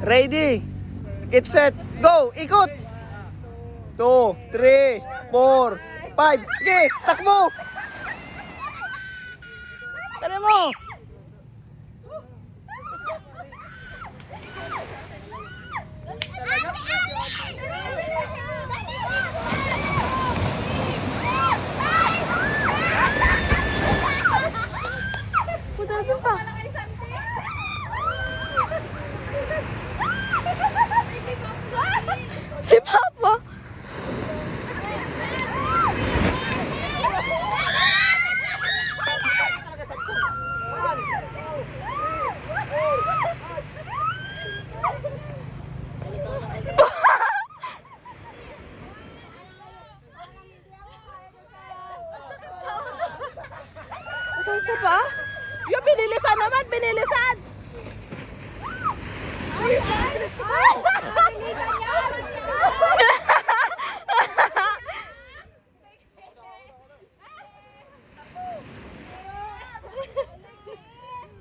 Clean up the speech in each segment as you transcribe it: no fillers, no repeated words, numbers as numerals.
Ready? Get set. Go! Ikot! 2, 3, 4, 5. Sige! Takbo! Tara mo! Putapin pa. Si Papa. Isa pa? Yung binilisan naman, binilisan!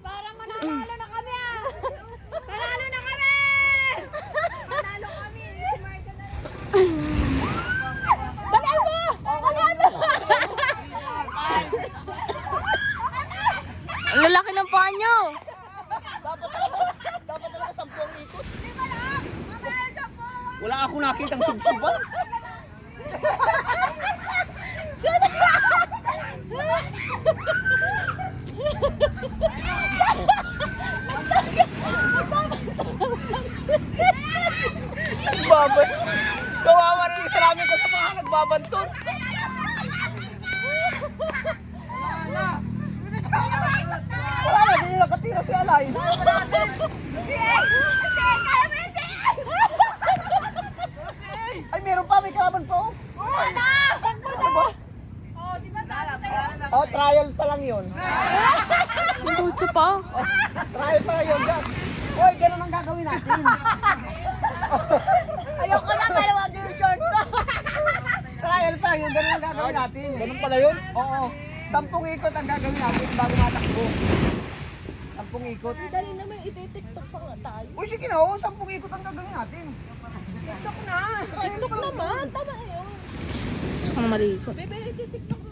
Parang mananalo na kami ah! Manalo na kami! Manalo kami! Si Marga na lang. Dalian mo! Manalo! Ang lalaki ng paa nyo! Dapat talaga 10 ang ikot. Di ba lang? Mamaya siya po! Wala akong nakitang subsuban. Nagbabay. Kawawa rin yung sarami ko sa mga nagbabantot. Wala na, hindi nakatira si Alay. Ay, meron pa, may kalaban pa oh. Oh, trial pa lang yun. Ang tutso pa. Trial pa lang yun, Jack. Hoy, ganun ang gagawin natin. Ayoko na, maluwag yung short ko! Trial pa lang yun, ganun ang gagawin natin. Ganun pala yun? Oo. 10 ikot ang gagawin natin bago matakbo. 10 ikot. Dali naman, iti-tiktok pa nga tayo. Uy, sige na, 10 ikot ang gagawin natin. TikTok na! TikTok naman, tama yun. Tsaka na malikot. Bebe, iti-tiktok